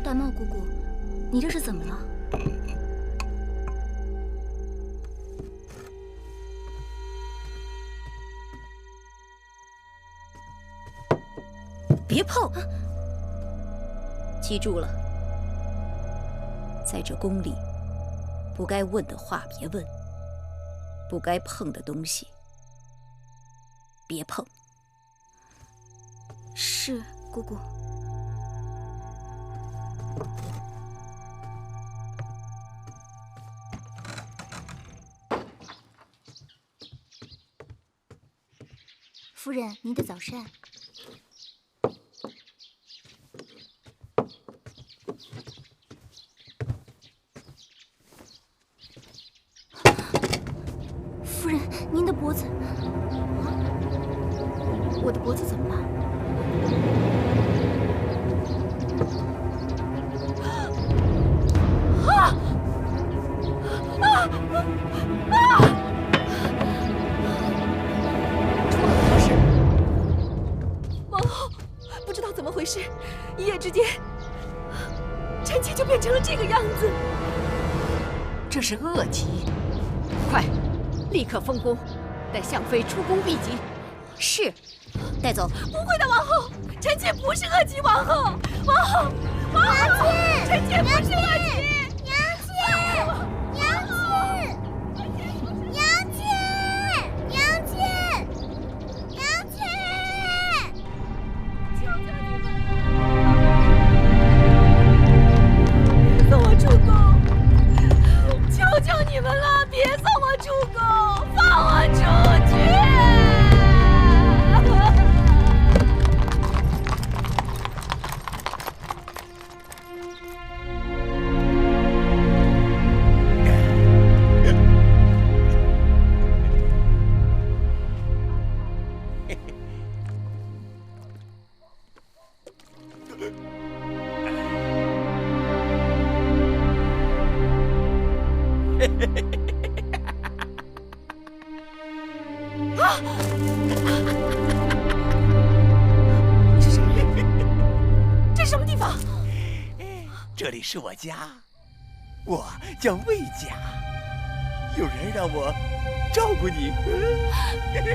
大帽姑姑，你这是怎么了？别碰！记住了，在这宫里，不该问的话别问，不该碰的东西别碰。是，姑姑。夫人，您的早膳。夫人，您的脖子，我的脖子怎么了？王后，不知道怎么回事，一夜之间，臣妾就变变成了这个样子？这是恶疾，快，立刻封宫，带相妃出宫避疾。是，带走。不会的，王后，臣妾不是恶疾王后，王后，王后，臣妾不是恶疾。娘亲，娘亲，娘亲，娘亲，娘亲，求求你们，送我出宫！求求你们了，别送我出宫，放我出去！这里是我家，我叫魏家。有人让我照顾你。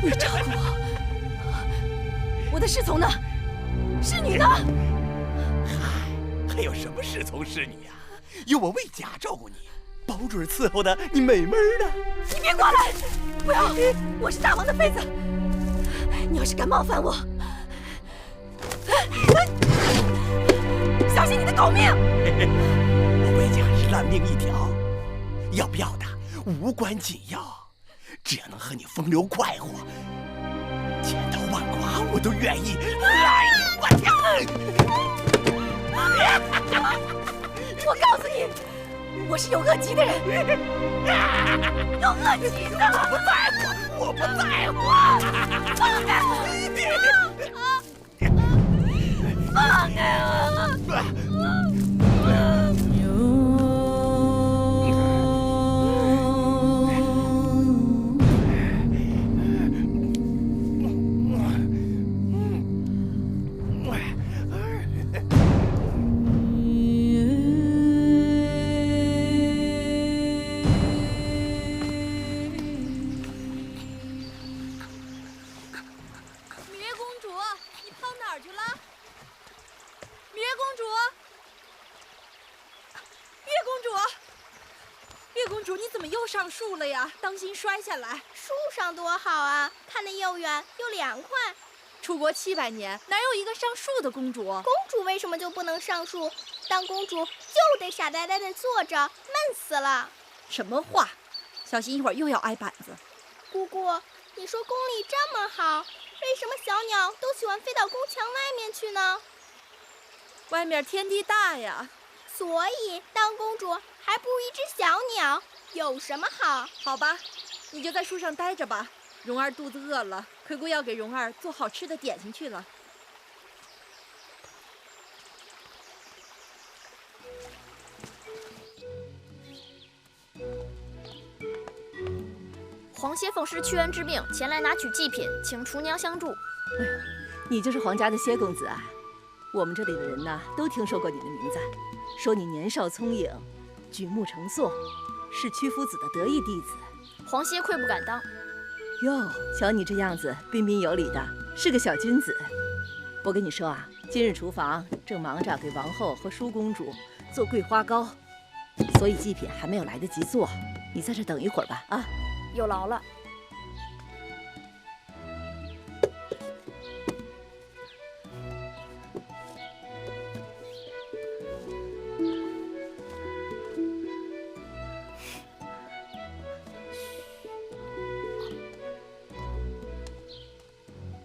你照顾我？我的侍从呢？是你呢？嗨，还有什么侍从是你呀？有我魏家照顾你，保准伺候的你美美的。你别过来！不要！我是大王的妃子。你要是敢冒犯我，小心你的狗命！我魏家是烂命一条，要不要的无关紧要，只要能和你风流快活，千刀万剐我都愿意。来，我跳！我告诉你，我是有恶疾的人，有恶疾的。我不在乎，我不在乎！放开我！放开我！上树了呀，当心摔下来。树上多好啊，看得又远又凉快。出国700年，哪有一个上树的公主？公主为什么就不能上树？当公主就得傻呆呆地坐着，闷死了。什么话？小心一会儿又要挨板子。姑姑，你说宫里这么好，为什么小鸟都喜欢飞到宫墙外面去呢？外面天地大呀。所以当公主还不如一只小鸟。有什么好？好吧，你就在树上待着吧。蓉儿肚子饿了，奎姑要给蓉儿做好吃的点心去了。皇歇奉师屈原之命前来拿取祭品，请厨娘相助。哎呦，你就是皇家的歇公子啊！我们这里的人呢，都听说过你的名字，说你年少聪颖，举目成诵。是屈夫子的得意弟子，皇歇愧不敢当。哟，瞧你这样子，彬彬有礼的，是个小君子。我跟你说啊，今日厨房正忙着给王后和舒公主做桂花糕，所以祭品还没有来得及做，你在这等一会儿吧。啊，有劳了。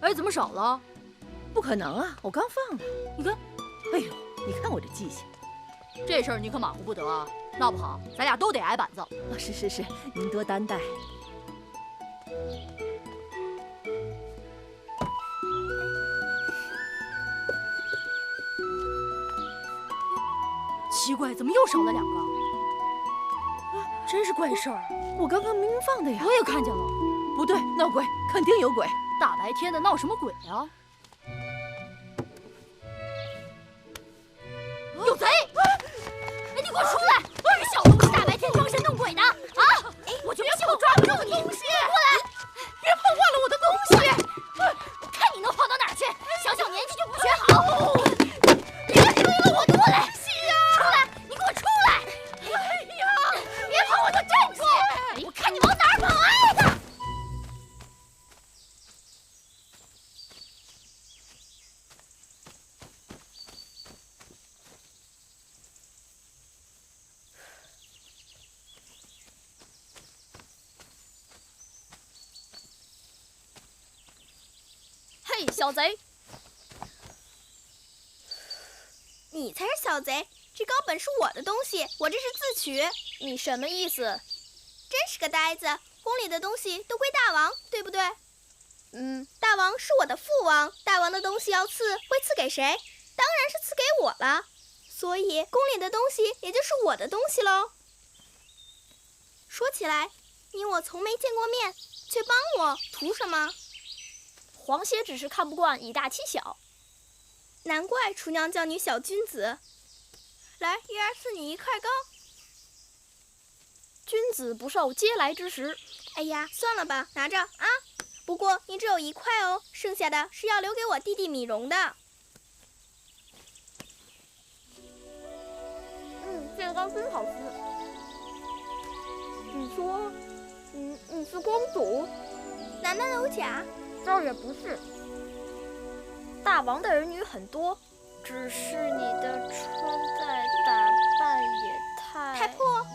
哎，怎么少了？不可能啊，我刚放的。你看，哎呦，你看我这记性。这事儿你可马虎不得啊，闹不好咱俩都得挨板子。是，您多担待。奇怪，怎么又少了2个？真是怪事儿！我刚刚明明放的呀。我也看见了。不对，闹鬼，肯定有鬼。大白天的闹什么鬼啊？有贼！哎，你给我出来！你小子不是大白天装神弄鬼的啊！我就不信我抓不住你！过来，别碰坏了我的东西！我看你能跑到哪儿去！小小年纪就不学好！别追了我！过来！出来！你给我出来！哎呀！别碰我的战绩！我看你往哪儿跑！哎呀！嘿，小贼！你才是小贼！这高本是我的东西，我这是自取。你什么意思？真是个呆子！宫里的东西都归大王，对不对？大王是我的父王，大王的东西要赐，会赐给谁？当然是赐给我了。所以宫里的东西也就是我的东西喽。说起来，你我从没见过面，却帮我，图什么？皇歇只是看不惯以大欺小。难怪厨娘叫你小君子。来，一儿赐你1块糕。君子不受嗟来之食。哎呀，算了吧，拿着啊。不过你只有1块哦，剩下的是要留给我弟弟米荣的。这个糕真好吃。你说，你是公主？难道有假？倒也不是。大王的儿女很多，只是你的穿戴打扮也太破。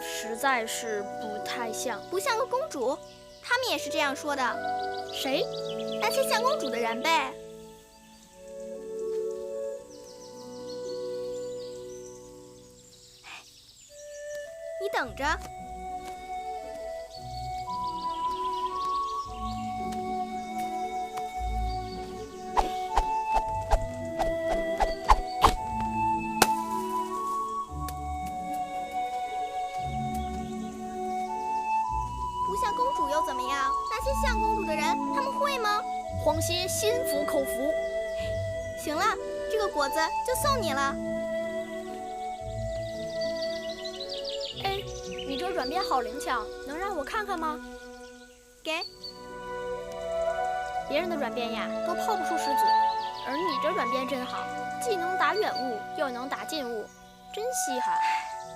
实在是不太像，不像个公主。他们也是这样说的。谁？那些像公主的人呗。你等着。不像公主又怎么样？那些像公主的人，他们会吗？皇歇心服口服。行了，这个果子就送你了。哎，你这软鞭好灵巧，能让我看看吗？给。别人的软鞭呀，都抛不出石子，而你这软鞭真好，既能打远物，又能打近物，真稀罕。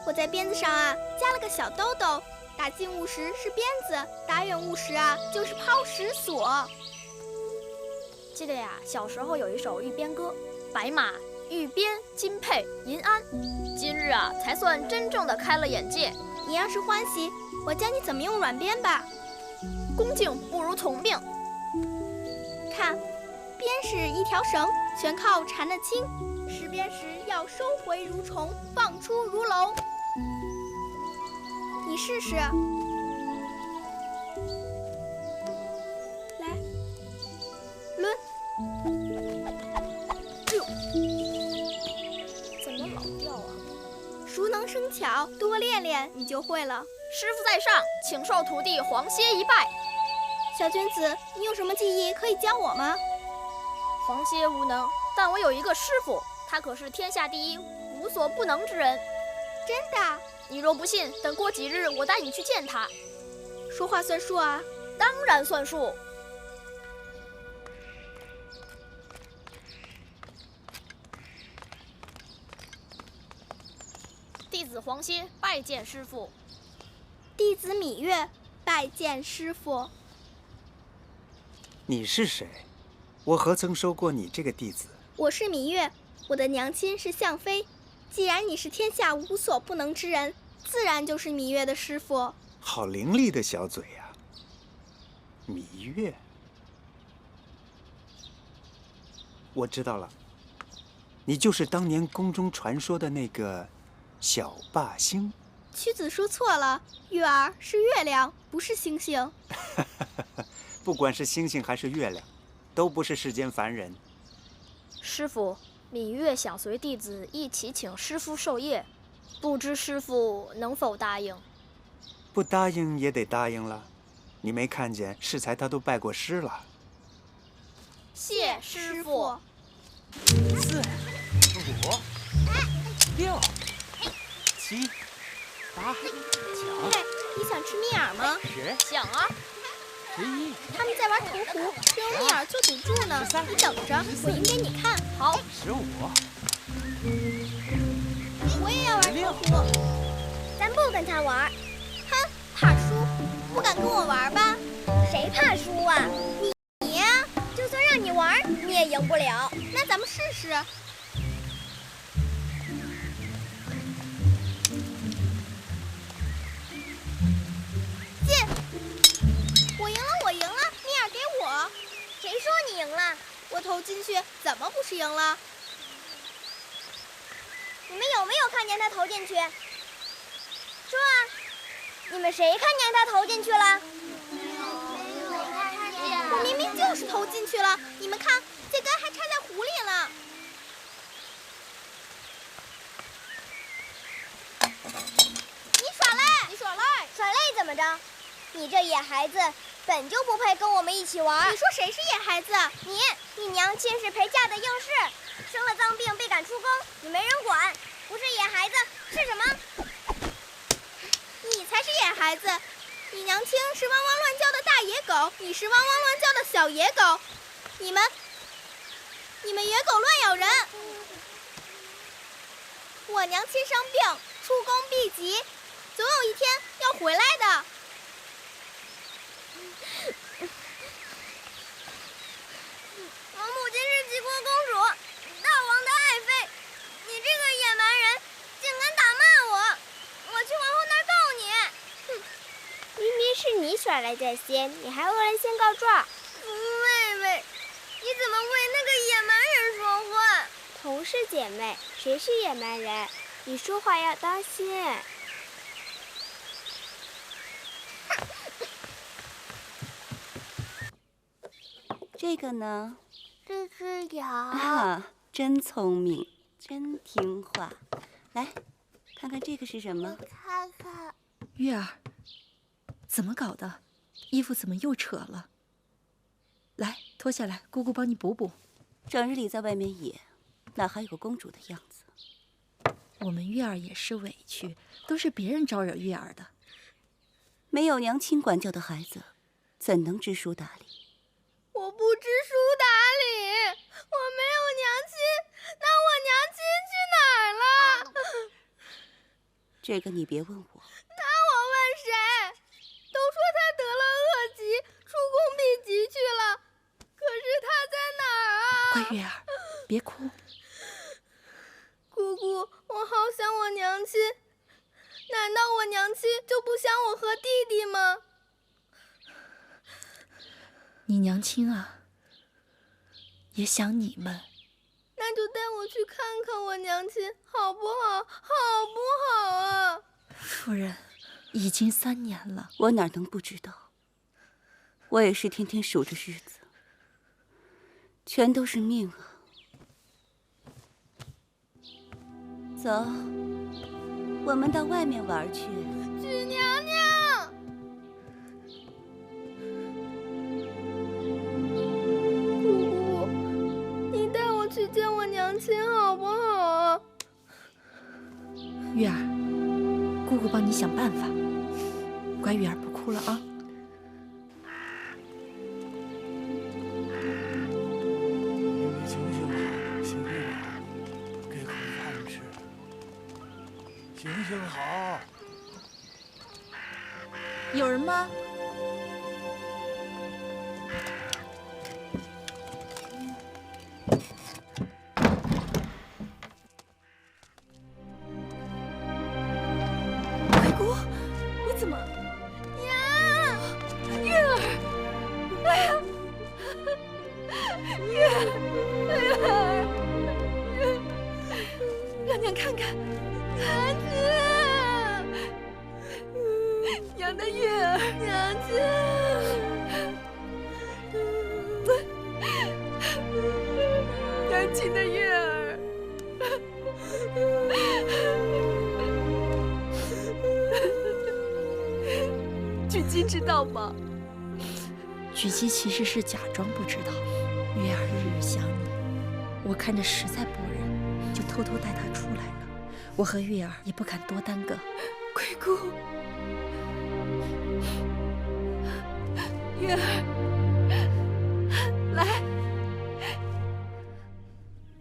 我在鞭子上啊加了个小兜兜。打近物时是鞭子，打远物时啊就是抛石索。记得呀，小时候有一首玉鞭歌：白马玉鞭金佩银鞍。今日啊，才算真正的开了眼界。你要是欢喜，我教你怎么用软鞭吧。恭敬不如从命。看，鞭是一条绳，全靠缠得轻。拾鞭时要收回如虫，放出如龙。你试试。来，抡。哎呦，怎么老掉啊？熟能生巧，多练练你就会了。师傅在上，请受徒弟皇歇一拜。小君子，你有什么技艺可以教我吗？皇歇无能，但我有一个师傅，他可是天下第一、无所不能之人。真的？你若不信，等过几日我带你去见他。说话算数啊？当然算数。弟子皇歇拜见师傅。弟子芈月拜见师傅。你是谁？我何曾收过你这个弟子？我是芈月，我的娘亲是向妃。既然你是天下无所不能之人，自然就是芈月的师傅。好伶俐的小嘴呀，芈月。我知道了，你就是当年宫中传说的那个小霸星。屈子说错了，月儿是月亮，不是星星。不管是星星还是月亮，都不是世间凡人。师傅，芈月想随弟子一起请师傅授业，不知师傅能否答应？不答应也得答应了。你没看见适才他都拜过师了。谢师傅。 4、5、6。7、8、9、嘿，你想吃蜜饵吗？ 10、想啊。 11。他们在玩投壶，只有蜜饵就堵住呢。你等着，我赢给你看。好。 15。我也要玩投壶。咱不跟他玩。哼，怕输，不敢跟我玩吧？谁怕输啊？你呀，就算让你玩，你也赢不了。那咱们试试。 我赢了，蜜饵给我。谁说你赢了？我投进去，怎么不是赢了？你们有没有看见他投进去？说啊！你们谁看见他投进去了？我明明就是投进去了，你们看，这根还插在壶里了。你耍赖！你耍赖！耍赖怎么着？你这野孩子！ 本就不配跟我们一起玩。你说谁是野孩子？你娘亲是陪嫁的应试，生了脏病被赶出宫，你没人管，不是野孩子是什么？你才是野孩子！你娘亲是汪汪乱叫的大野狗，你是汪汪乱叫的小野狗，你们野狗乱咬人。我娘亲生病，出宫避疾，总有一天要回来的。 我母亲是齐国公主，大王的爱妃。你这个野蛮人，竟敢打骂我！我去王后那儿告你！哼，明明是你耍赖在先，你还恶人先告状。妹妹，你怎么为那个野蛮人说话？同是姐妹，谁是野蛮人？你说话要当心。这个呢？这只羊啊，真聪明，真听话。来，看看这个是什么？看看。月儿，怎么搞的？衣服怎么又扯了？来，脱下来，姑姑帮你补补。整日里在外面野，哪还有个公主的样子？我们月儿也是委屈，都是别人招惹月儿的。没有娘亲管教的孩子，怎能知书达理？ 我不知书达理，我没有娘亲，那我娘亲去哪儿了？这个你别问我。那我问谁？都说他得了恶疾，出宫避疾去了，可是他在哪儿啊？乖月儿，别哭。姑姑，我好想我娘亲，难道我娘亲就不想我和弟弟吗？ 你娘亲啊，也想你们。那就带我去看看我娘亲，好不好？好不好啊？夫人，已经3年了，我哪能不知道？我也是天天数着日子，全都是命啊！走，我们到外面玩去。许娘娘。 去见我娘亲好不好啊？月儿，姑姑帮你想办法。乖，月儿不哭了啊。你醒醒啊，醒醒啊，给口饭吃。醒醒好。有人吗？ 知道吗？举姬其实是假装不知道，月儿日日想你，我看着实在不忍，就偷偷带她出来了。我和玉儿也不敢多耽搁。贵姑，玉儿，来，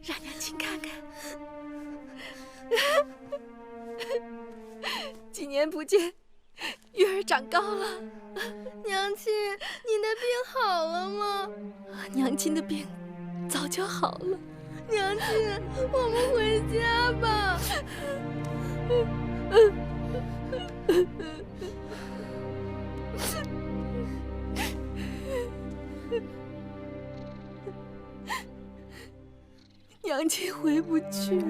让娘亲看看。几年不见，玉儿长高了。娘亲，你的病好了吗？娘亲的病早就好了。娘亲，我们回家吧。娘亲回不去了。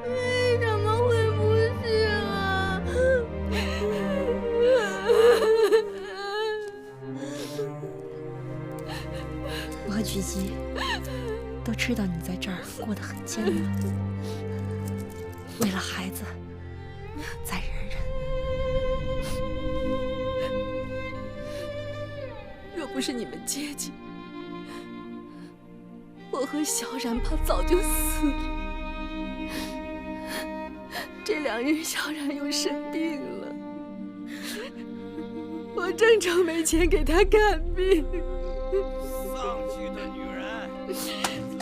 为什么回不去了？我和菊姬都知道你在这儿过得很艰难，为了孩子，再忍忍。若不是你们接济，我和小冉怕早就死了。这2日小冉又生病了，我正愁没钱给她看病。丧气的女人，自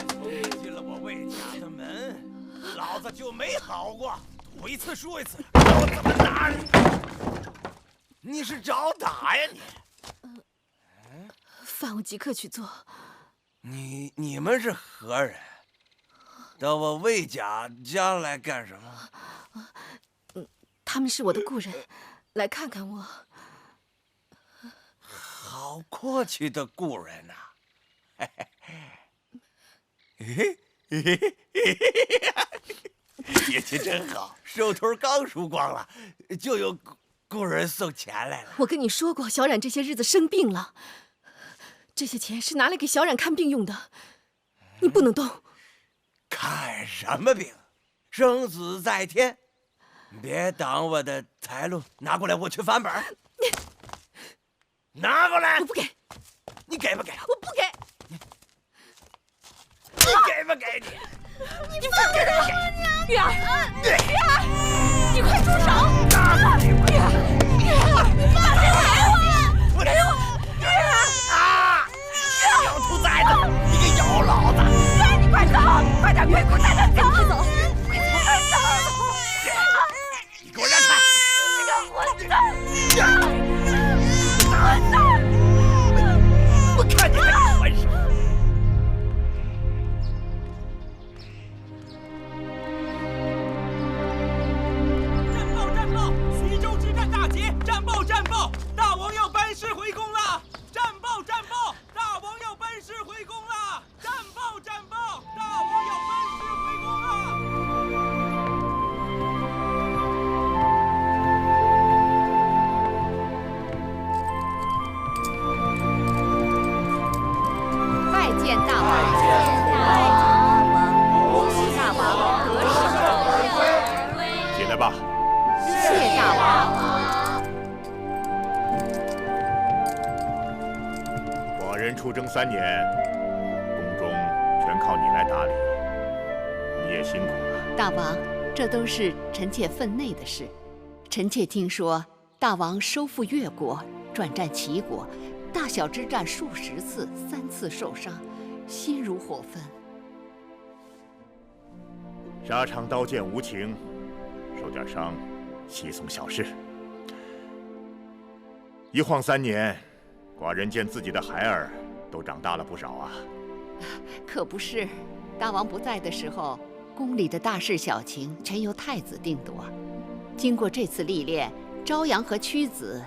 从你进了我魏家的门，老子就没好过。赌一次输一次，我怎么打你？你是找打呀你？饭我即刻去做。你们是何人？到我魏家来干什么？他们是我的故人，来看看我。好阔气的故人呐！运气真好，手头刚输光了，就有故人送钱来了。我跟你说过，小冉这些日子生病了，这些钱是拿来给小冉看病用的，你不能动。看什么病？生死在天，别挡我的财路，拿过来，我去翻本。拿过来！我不给。你给不给？我不给。你给不给你？你放开我！玉儿，玉儿，你快住手！玉儿，放开我！给我！玉儿啊！小兔崽子，你个妖老子！你快走，快点，别给我带他走！快走！你给我让开！你这个混蛋！混蛋！我看你还混什么？战报！徐州之战大捷！战报！大王要班师回宫了！战报！大王要班师回宫了！战报！大王要班师回宫了！拜见大王！恭喜大王得胜！进来吧。谢大王。寡人出征3年，宫中全靠你来打理，你也辛苦了。大王，这都是臣妾分内的事。臣妾听说大王收复越国，转战齐国，大小之战数10次，3次受伤，心如火焚。沙场刀剑无情，受点伤，稀松小事。一晃3年，寡人见自己的孩儿都长大了不少啊。可不是，大王不在的时候，宫里的大事小情全由太子定夺。经过这次历练，朝阳和屈子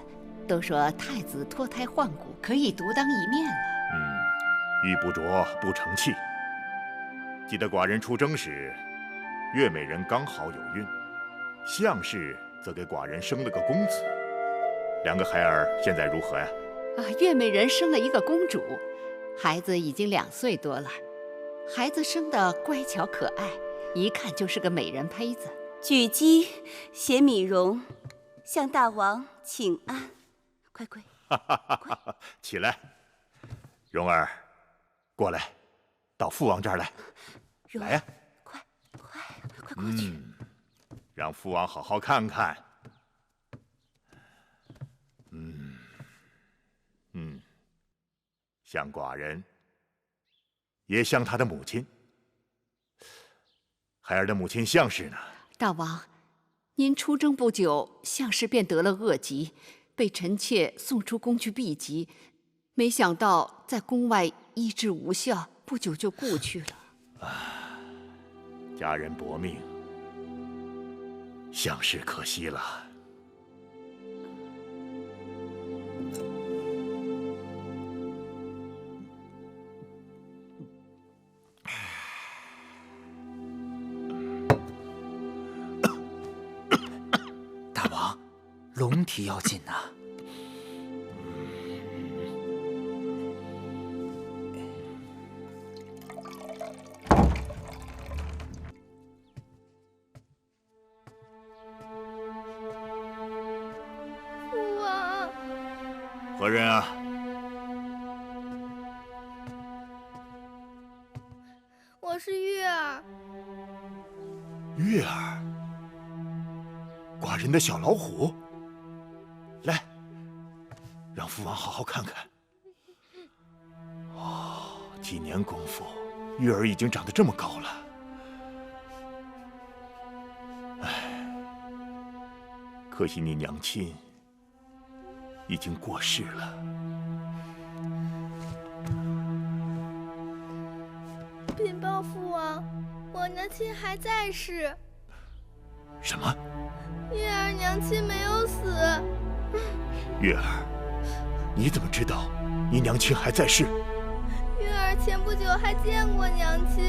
都说太子脱胎换骨，可以独当一面了。玉不琢不成器。记得寡人出征时，月美人刚好有孕，项氏则给寡人生了个公子。2个孩儿现在如何呀？月美人生了一个公主，孩子已经2岁多了。孩子生得乖巧可爱，一看就是个美人胚子。举姬携米荣向大王请安，快！起来，蓉儿，过来，到父王这儿来。来呀！快过去！让父王好好看看。像寡人，也像他的母亲。孩儿的母亲项氏呢？大王，您出征不久，项氏便得了恶疾，被臣妾送出宫去避疾。没想到在宫外医治无效，不久就故去了。家人薄命，项氏可惜了。大王，龙体要紧呐。何人啊？我是月儿。月儿，寡人的小老虎。来，让父王好好看看。哦，几年功夫，月儿已经长得这么高了。唉，可惜你娘亲已经过世了。禀报父王，我娘亲还在世。什么？月儿娘亲没有死。月儿，你怎么知道你娘亲还在世？月儿前不久还见过娘亲，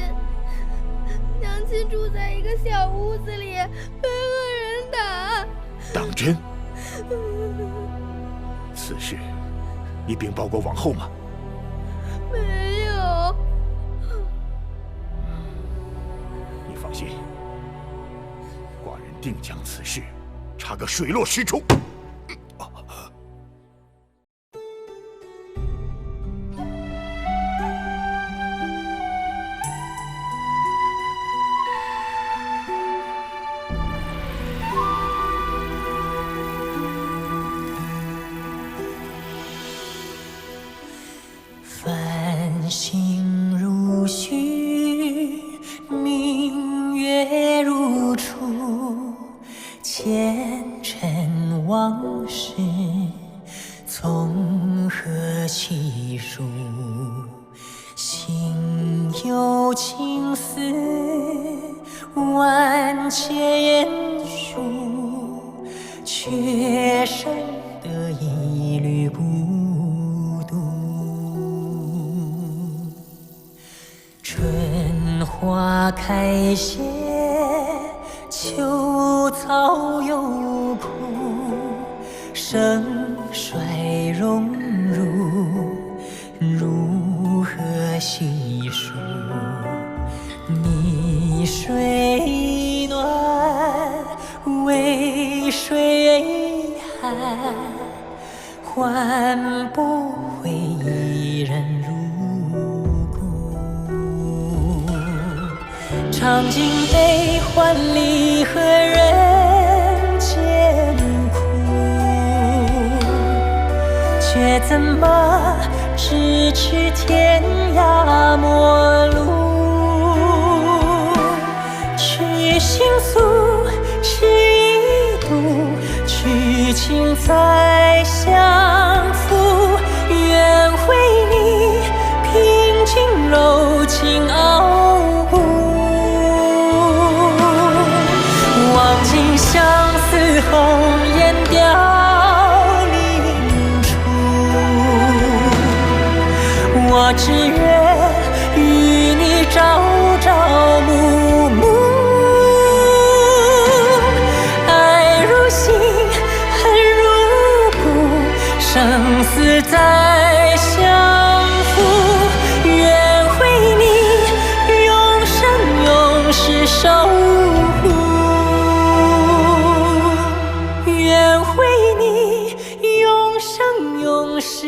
娘亲住在一个小屋子里，被恶人打。当真？此事你禀报过王后吗？没有。你放心，寡人定将此事查个水落石出。繁星如许，明月如初，前尘往事从何起数？心有情丝万千束，却生得一缕孤独。春花开谢，秋草又枯，盛衰荣辱，如何细数？泥水暖，渭水寒，换不回一人如故。尝尽悲欢离合人间苦，却怎么咫尺天涯陌路？去心诉，痴一度，去情再相负。愿为你平静柔情傲骨，望尽相思红颜凋零处。我只愿与你朝朝暮暮，爱如星，恨如骨，生死再相负。愿为你永生永世守护，愿为你永生永世